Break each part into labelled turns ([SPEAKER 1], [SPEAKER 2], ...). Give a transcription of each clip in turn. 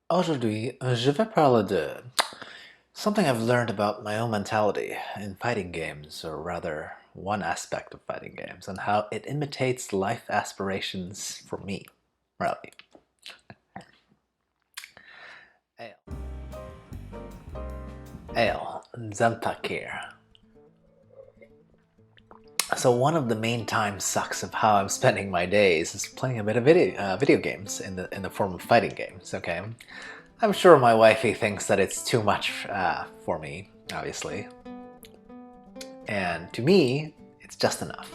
[SPEAKER 1] Aujourd'hui, je vais parler de something I've learned about my own mentality in fighting games, or rather, one aspect of fighting games, and how it imitates life aspirations for me, really. Ale. Ale. XenPuck here. So one of the main time sucks of how I'm spending my days is playing a bit of video games in the form of fighting games, okay? I'm sure my wifey thinks that it's too much for me, obviously. And to me, it's just enough.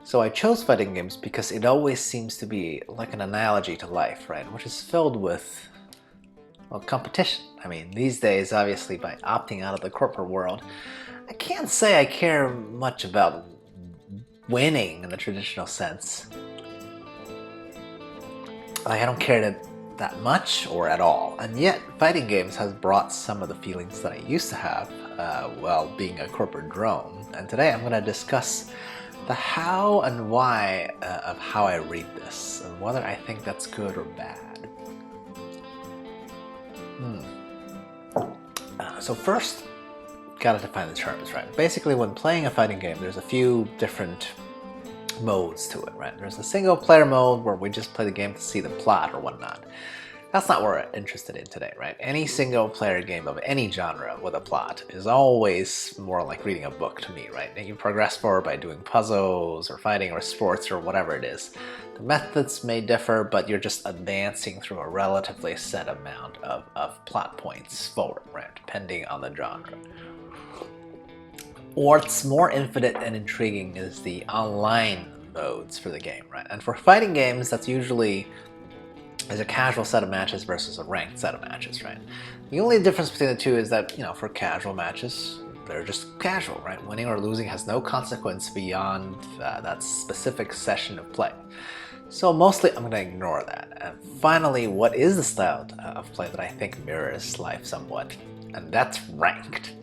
[SPEAKER 1] So I chose fighting games because it always seems to be like an analogy to life, right? Which is filled with, well, competition. I mean, these days, obviously, by opting out of the corporate world, I can't say I care much about winning in the traditional sense. Like, I don't care that much or at all. And yet, fighting games has brought some of the feelings that I used to have while being a corporate drone. And today I'm going to discuss the how and why of how I read this, and whether I think that's good or bad. So first, gotta define the terms, right? Basically, when playing a fighting game, there's a few different modes to it, right? There's a single player mode where we just play the game to see the plot or whatnot. That's not what we're interested in today, right? Any single player game of any genre with a plot is always more like reading a book to me, right? And you progress forward by doing puzzles or fighting or sports or whatever it is. The methods may differ, but you're just advancing through a relatively set amount of plot points forward, right? Depending on the genre. What's more infinite and intriguing is the online modes for the game, right? And for fighting games, that's usually is a casual set of matches versus a ranked set of matches, right? The only difference between the two is that, you know, for casual matches, they're just casual, right? Winning or losing has no consequence beyond that specific session of play. So mostly I'm going to ignore that. And finally, what is the style of play that I think mirrors life somewhat? And that's ranked.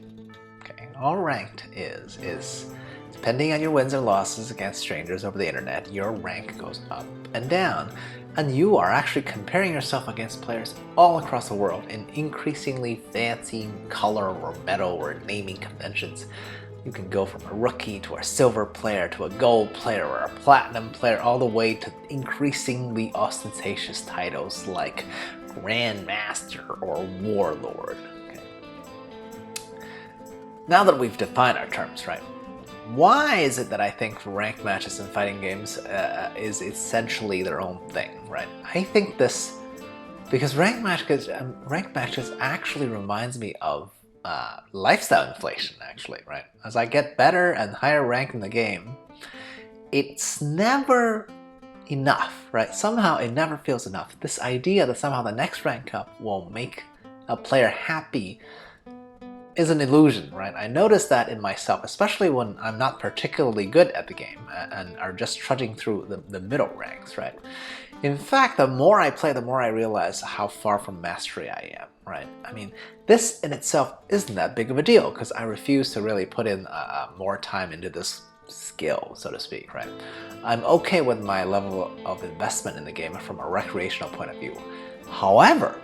[SPEAKER 1] Okay, all ranked is depending on your wins or losses against strangers over the internet, your rank goes up and down. And you are actually comparing yourself against players all across the world in increasingly fancy color or medal or naming conventions. You can go from a rookie to a silver player to a gold player or a platinum player, all the way to increasingly ostentatious titles like Grandmaster or Warlord. Okay. Now that we've defined our terms, right? Why is it that I think ranked matches in fighting games is essentially their own thing, right? I think this because ranked matches actually reminds me of lifestyle inflation, actually, right? As I get better and higher rank in the game, it's never enough, right? Somehow it never feels enough. This idea that somehow the next rank up will make a player happy is an illusion, right? I notice that in myself, especially when I'm not particularly good at the game and are just trudging through the middle ranks, right? In fact, the more I play, the more I realize how far from mastery I am, right? I mean, this in itself isn't that big of a deal because I refuse to really put in more time into this skill, so to speak, right? I'm okay with my level of investment in the game from a recreational point of view. However,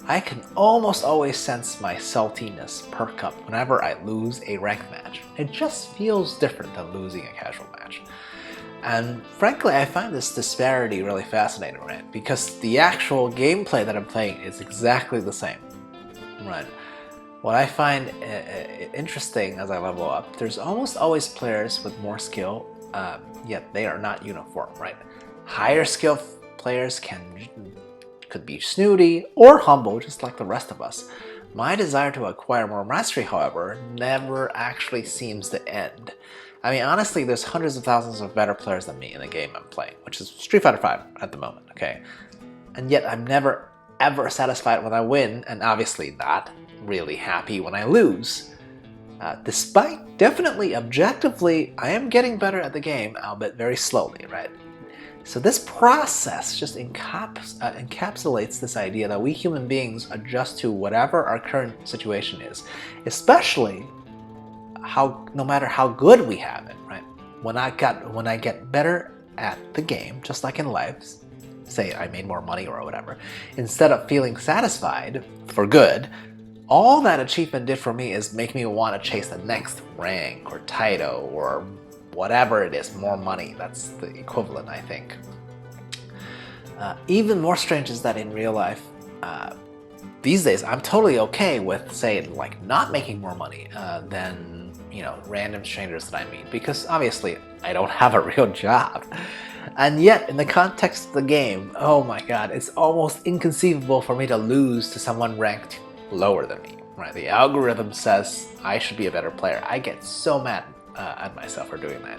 [SPEAKER 1] I can almost always sense my saltiness perk up whenever I lose a ranked match. It just feels different than losing a casual match. And frankly, I find this disparity really fascinating, right? Because the actual gameplay that I'm playing is exactly the same, right? What I find interesting as I level up, there's almost always players with more skill, yet they are not uniform, right? Higher skill players could be snooty or humble, just like the rest of us. My desire to acquire more mastery, however, never actually seems to end. I mean, honestly, there's hundreds of thousands of better players than me in the game I'm playing, which is Street Fighter V at the moment, okay? And yet I'm never ever satisfied when I win, and obviously not really happy when I lose. Despite definitely, objectively, I am getting better at the game, albeit very slowly, right? So this process just encapsulates this idea that we human beings adjust to whatever our current situation is, especially no matter how good we have it, right? When I get better at the game, just like in life, say I made more money or whatever, instead of feeling satisfied for good, all that achievement did for me is make me want to chase the next rank or title or whatever it is, more money. That's the equivalent, I think. Even more strange is that in real life, these days I'm totally okay with, say, like not making more money than, you know, random strangers that I meet, because obviously I don't have a real job. And yet, in the context of the game, oh my god, it's almost inconceivable for me to lose to someone ranked lower than me, right? The algorithm says I should be a better player. I get so mad at myself for doing that.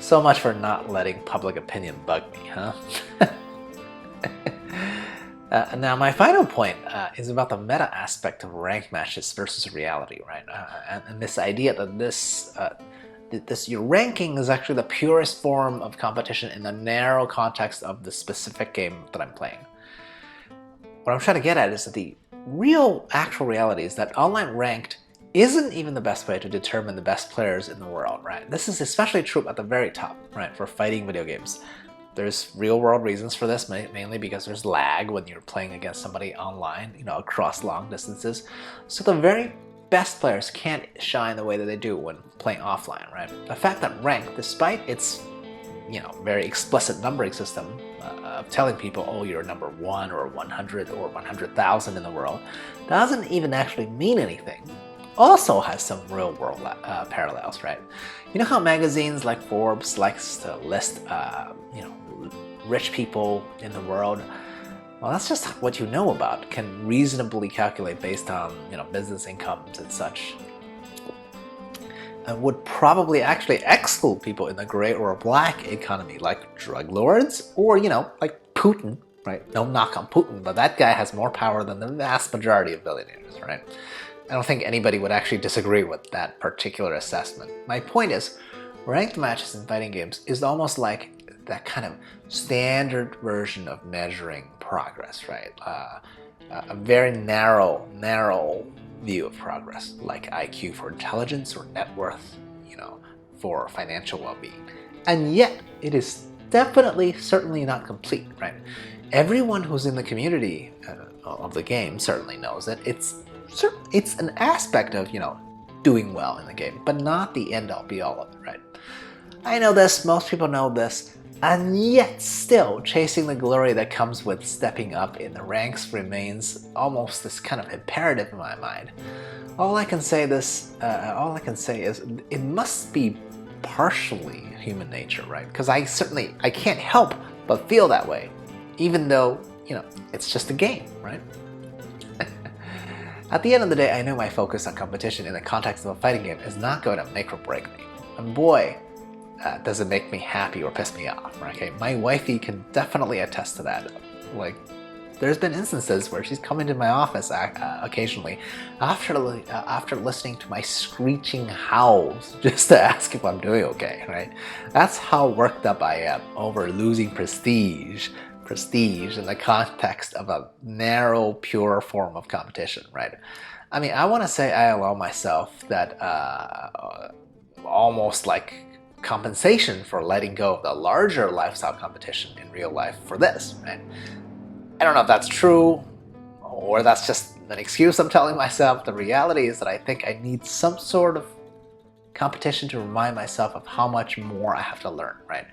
[SPEAKER 1] So much for not letting public opinion bug me, huh? Now, my final point is about the meta aspect of ranked matches versus reality, right? And this idea that your ranking is actually the purest form of competition in the narrow context of the specific game that I'm playing. What I'm trying to get at is that the real, actual reality is that online ranked isn't even the best way to determine the best players in the world, right? This is especially true at the very top, right, for fighting video games. There's real-world reasons for this, mainly because there's lag when you're playing against somebody online, you know, across long distances. So the very best players can't shine the way that they do when playing offline, right? The fact that rank, despite its, you know, very explicit numbering system of telling people, oh, you're number 1 or 100 or 100,000 in the world, doesn't even actually mean anything. Also has some real-world parallels, right? You know how magazines like Forbes likes to list, you know, rich people in the world? Well, that's just what you know about, can reasonably calculate based on, you know, business incomes and such. And would probably actually exclude people in the gray or black economy, like drug lords, or, you know, like Putin, right? No knock on Putin, but that guy has more power than the vast majority of billionaires, right? I don't think anybody would actually disagree with that particular assessment. My point is, ranked matches in fighting games is almost like that kind of standard version of measuring progress, right? A very narrow view of progress, like IQ for intelligence or net worth, you know, for financial well-being. And yet, it is definitely, certainly not complete, right? Everyone who's in the community of the game certainly knows that it's an aspect of, you know, doing well in the game, but not the end-all be-all of it, right? I know this, most people know this, and yet still chasing the glory that comes with stepping up in the ranks remains almost this kind of imperative in my mind. All I can say is it must be partially human nature, right? Because I can't help but feel that way, even though, you know, it's just a game, right? At the end of the day, I know my focus on competition in the context of a fighting game is not going to make or break me. And boy, does it make me happy or piss me off, right? Okay, my wifey can definitely attest to that. Like, there's been instances where she's come into my office occasionally after listening to my screeching howls just to ask if I'm doing okay, right? That's how worked up I am over losing prestige in the context of a narrow, pure form of competition, right? I mean, I want to say I allow myself that almost like compensation for letting go of the larger lifestyle competition in real life for this, right? I don't know if that's true or that's just an excuse I'm telling myself. The reality is that I think I need some sort of competition to remind myself of how much more I have to learn, right?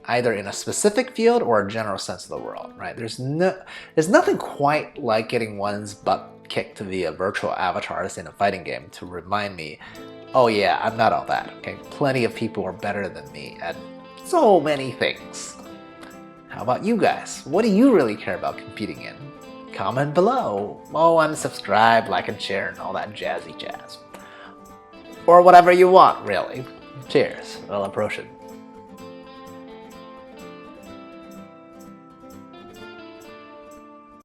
[SPEAKER 1] Either in a specific field or a general sense of the world, right? There's nothing quite like getting one's butt kicked via virtual avatars in a fighting game to remind me, oh yeah, I'm not all that, okay? Plenty of people are better than me at so many things. How about you guys? What do you really care about competing in? Comment below. Oh, and subscribe, like, and share, and all that jazzy jazz. Or whatever you want, really. Cheers. I'll approach it.